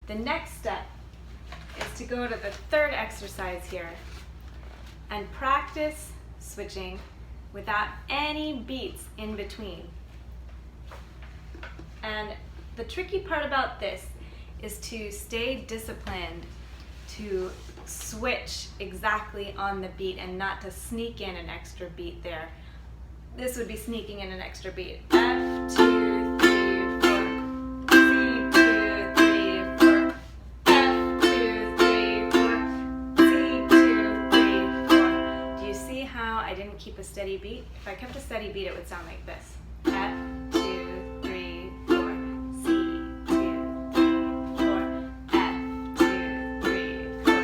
The next step is to go to the third exercise here and practice switching without any beats in between. And the tricky part about this is to stay disciplined, to switch exactly on the beat and not to sneak in an extra beat there. This would be sneaking in an extra beat. F, 2, 3, 4. C, 2, 3, 4. F, 2, 3, 4. C, 2, 3, 4. Do you see how I didn't keep a steady beat? If I kept a steady beat, it would sound like this. F, 2, 3, 4. C, 2, 3, 4. F, 2, 3, 4.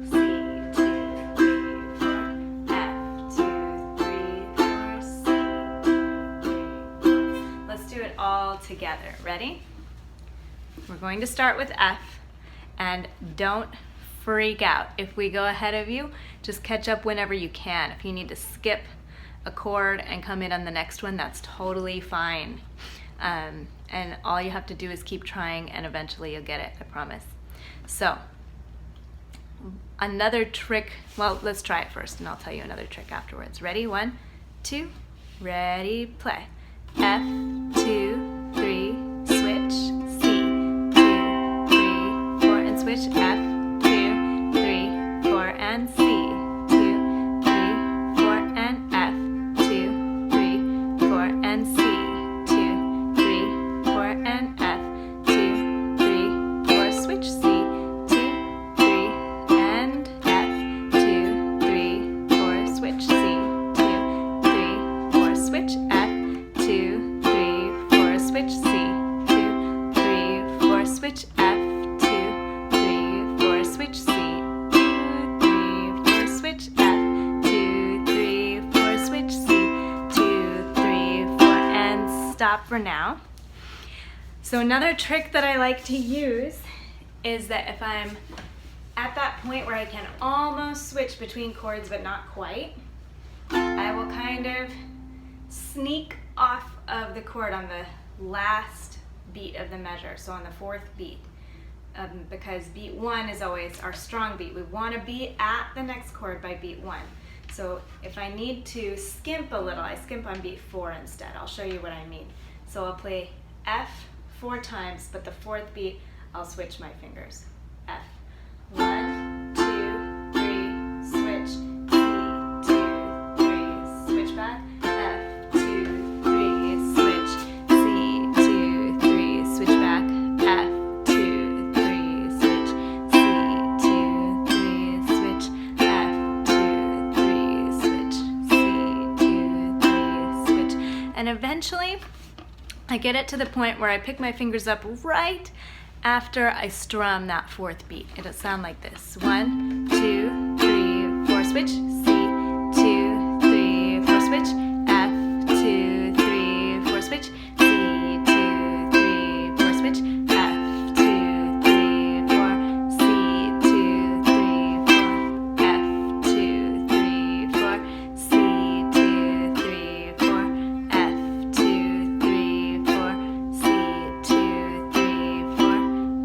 C, 2, 3, 4. F, 2, 3, 4. C, 2, 3, 4. Let's do it all together. Ready? We're going to start with F, and don't freak out. If we go ahead of you, just catch up whenever you can. If you need to skip a chord and come in on the next one, that's totally fine. And all you have to do is keep trying, and eventually you'll get it, I promise. So, another trick, well, let's try it first and I'll tell you another trick afterwards. Ready? 1, 2, ready, play. F, 2, 3, switch, C, 2, 3, 4, and switch, F, 2, 3, 4, and C, 2, 3, 4, and F, 2, 3, 4, and C, 2, 3, 4, and F, 2, 3, 4, switch, C, 2, 3, and F, 2, 3, 4, switch, C, 2, 3, 4, switch, F, 2, 3, 4, switch, C, 2, 3, 4, switch, F, 2, 3, 4, switch, C, 2, 3, 4, switch, F, 2, 3, 4, switch, C, 2, 3, 4, and stop for now. So another trick that I like to use is that if I'm at that point where I can almost switch between chords but not quite, I will kind of sneak off of the chord on the last beat of the measure, so on the fourth beat, because beat 1 is always our strong beat. We want to be at the next chord by beat 1. So if I need to skimp a little, I skimp on beat 4 instead. I'll show you what I mean. So I'll play F 4 times, but the fourth beat, I'll switch my fingers. F. 1, 2, 3, switch, C, 2, 3, switch back, F, 2, 3, switch, C, 2, 3, switch back, F, 2, 3, switch, C, 2, 3, switch, F, 2, 3, switch, C, 2, 3, switch, and eventually I get it to the point where I pick my fingers up right after I strum that fourth beat. It'll sound like this. 1, 2, 3, 4, switch, C, 2, 3, 4, switch, F, 2, 3, 4, switch, C, 2, 3, 4, switch, F, 2, 3, 4, C, 2, 3, 4, F, 2, 3, 4, C, 2, 3, 4, F, 2, 3, 4, C, 2, 3, 4,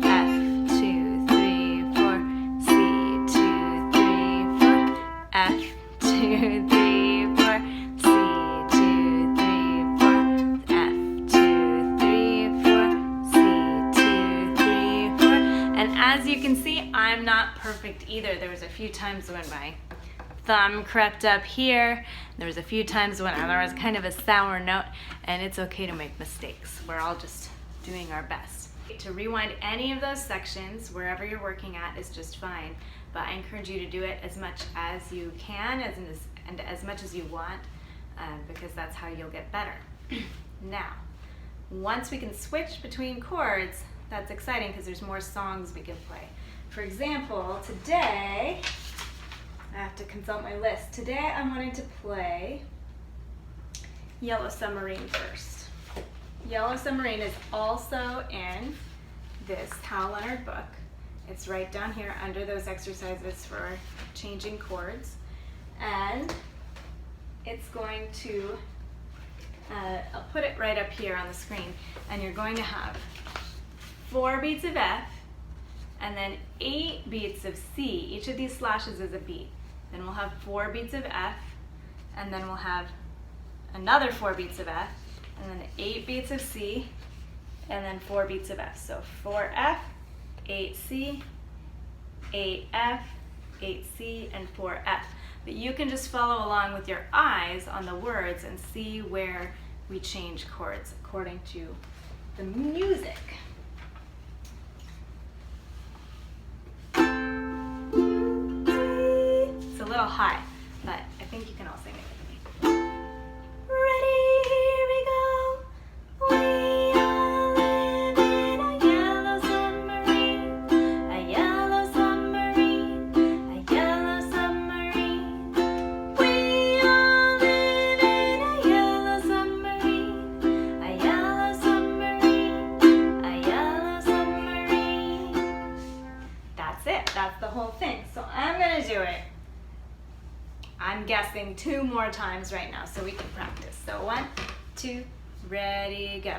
F, 2, 3, 4, C, 2, 3, 4, F, 2, 3, 4, C, 2, 3, 4, F, 2, 3, 4, C, 2, 3, 4. And as you can see, I'm not perfect either. There was a few times when my thumb crept up here. There was a few times when there was kind of a sour note, and it's okay to make mistakes. We're all just doing our best. To rewind any of those sections, wherever you're working at, is just fine. But I encourage you to do it as much as you can and as much as you want, because that's how you'll get better. Now, once we can switch between chords, that's exciting because there's more songs we can play. For example, today, I have to consult my list. Today I wanted to play Yellow Submarine first. Yellow Submarine is also in this Hal Leonard book. It's right down here under those exercises for changing chords. And it's going to, I'll put it right up here on the screen, and you're going to have 4 beats of F and then 8 beats of C. Each of these slashes is a beat. Then we'll have 4 beats of F, and then we'll have another 4 beats of F, and then 8 beats of C, and then 4 beats of F. So 4F, 8C, 8F, 8C, and 4F. But you can just follow along with your eyes on the words and see where we change chords according to the music. It's a little high, but I think you can all sing it with me. Ready, here we go. We all live in a yellow submarine, a yellow submarine, a yellow submarine. We all live in a yellow submarine, a yellow submarine, a yellow submarine. That's it. That's the whole thing. So I'm going to do it. I'm guessing 2 more times right now so we can practice. So 1, 2, ready, go.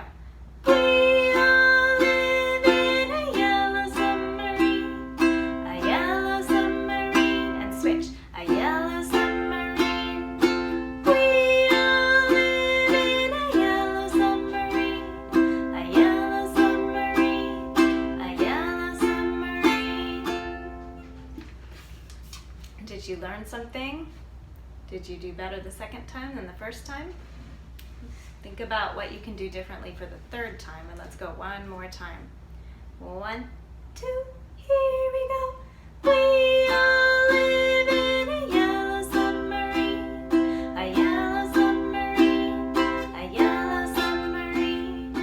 We all live in a yellow submarine, a yellow submarine, and switch, a yellow submarine. We all live in a yellow submarine, a yellow submarine, a yellow submarine. Did you learn something? Did you do better the second time than the first time? Think about what you can do differently for the third time, and let's go one more time. 1, 2, here we go. We all live in a yellow submarine, a yellow submarine, a yellow submarine.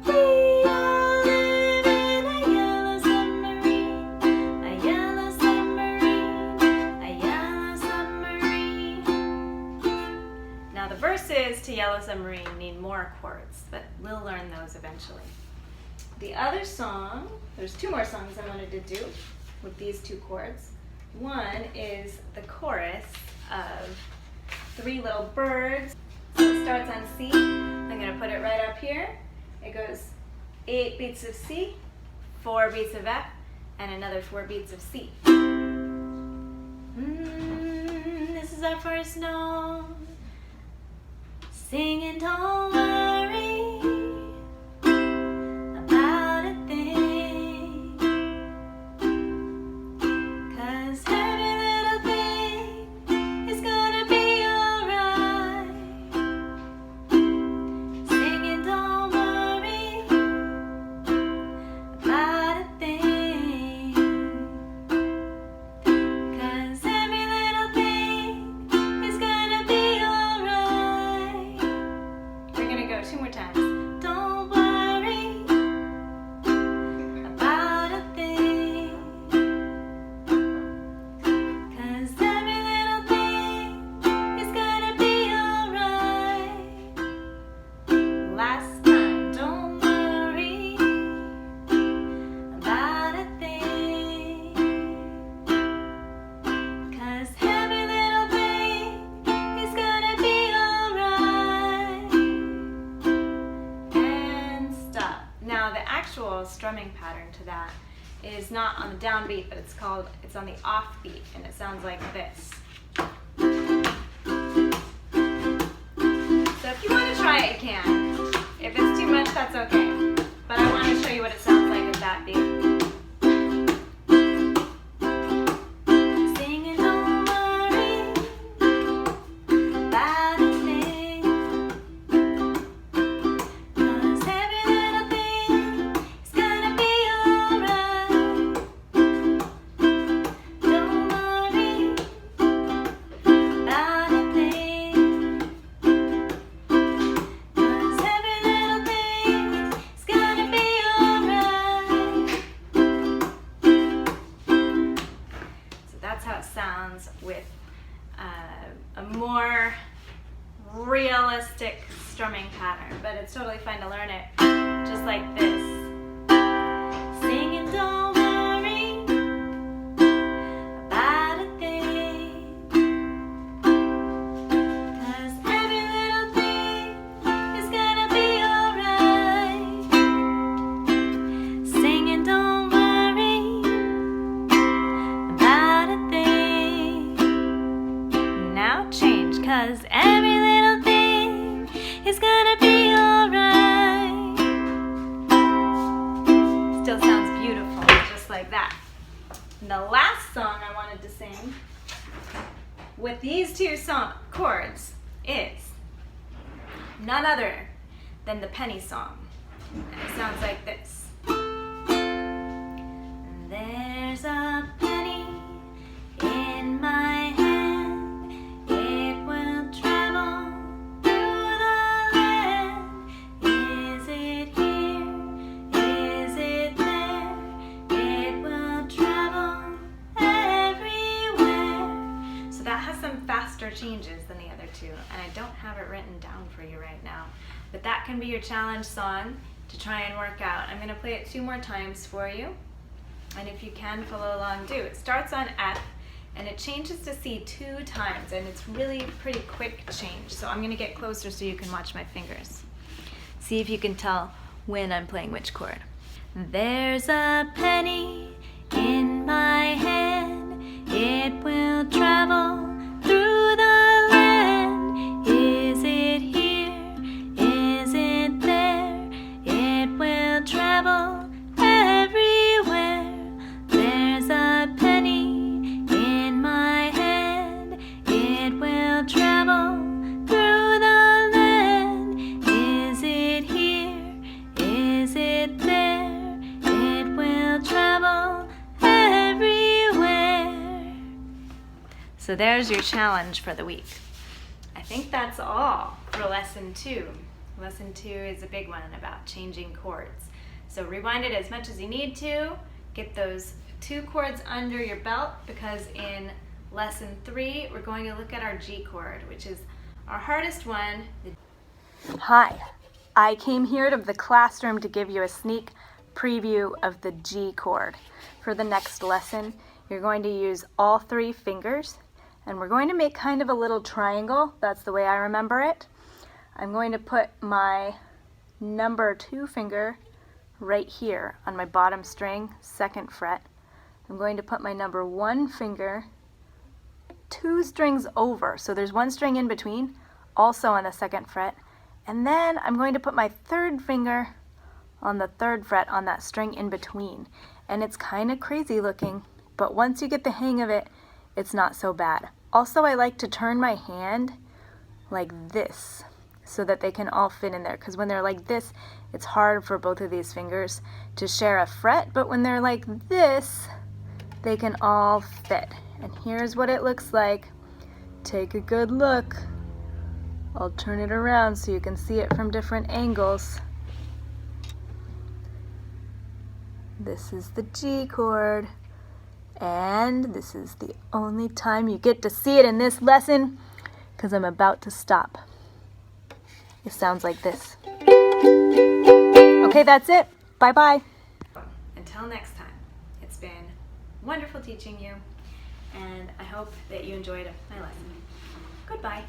We all live in a yellow submarine, a yellow submarine, a yellow submarine. Now the verses to Yellow Submarine need more chords, but we'll learn those eventually. The other song, there's 2 more songs I wanted to do with these 2 chords. One is the chorus of 3 Little Birds. So it starts on C. I'm going to put it right up here. It goes 8 beats of C, 4 beats of F, and another 4 beats of C. This is our first note. Singing, don't worry about a thing, 'cause every little thing is gonna be alright. Singing, don't worry about a thing, 'cause every little thing is gonna be alright. We're gonna go 2 more times. Don't worry about a thing, 'cause every little thing is gonna be alright. Last time. Don't worry about a thing, 'cause every little thing is gonna be alright. And stop. Now the actual strumming pattern to that is not on the downbeat, but it's on the offbeat, and it sounds like this. So if you want to try it, you can. If it's too much, that's okay. But I want to show you what it sounds like with that beat. Singing, don't worry about a thing, 'cause every little thing is gonna be alright. Don't worry about a thing, 'cause every little thing is gonna be alright. So that's how it sounds with a more realistic strumming pattern, but it's totally fine to learn it just like this. Singing, don't worry about a thing, 'cause every little thing is gonna be alright. Singing, don't worry like that. And the last song I wanted to sing with these two chords is none other than the penny song. And it sounds like this. There's a penny in my hand, it will travel through the land. Is it here? Is it there? It will travel everywhere. So that has some faster changes than the other two, and I don't have it written down for you right now. But that can be your challenge song to try and work out. I'm going to play it 2 more times for you. And if you can follow along, do. It starts on F and it changes to C 2 times, and it's really pretty quick change. So I'm going to get closer so you can watch my fingers. See if you can tell when I'm playing which chord. There's a penny in my hand, it will travel through the land. Is it here? Is it there? It will travel So there's your challenge for the week. I think that's all for lesson 2. Lesson 2 is a big one about changing chords. So rewind it as much as you need to. Get those 2 chords under your belt, because in lesson 3 we're going to look at our G chord, which is our hardest one. Hi, I came here to the classroom to give you a sneak preview of the G chord. For the next lesson, you're going to use all 3 fingers, and we're going to make kind of a little triangle. That's the way I remember it. I'm going to put my number 2 finger right here on my bottom string, 2nd fret. I'm going to put my number 1 finger 2 strings over, so there's 1 string in between, also on the 2nd fret. And then I'm going to put my 3rd finger on the 3rd fret on that string in between. And it's kind of crazy looking, but once you get the hang of it, it's not so bad. Also, I like to turn my hand like this so that they can all fit in there, because when they're like this, it's hard for both of these fingers to share a fret, but when they're like this, they can all fit. And here's what it looks like. Take a good look. I'll turn it around so you can see it from different angles. This is the G chord, and this is the only time you get to see it in this lesson, because I'm about to stop. It sounds like this. Okay, that's it. Bye-bye. Until next time, it's been wonderful teaching you, and I hope that you enjoyed my lesson. Goodbye.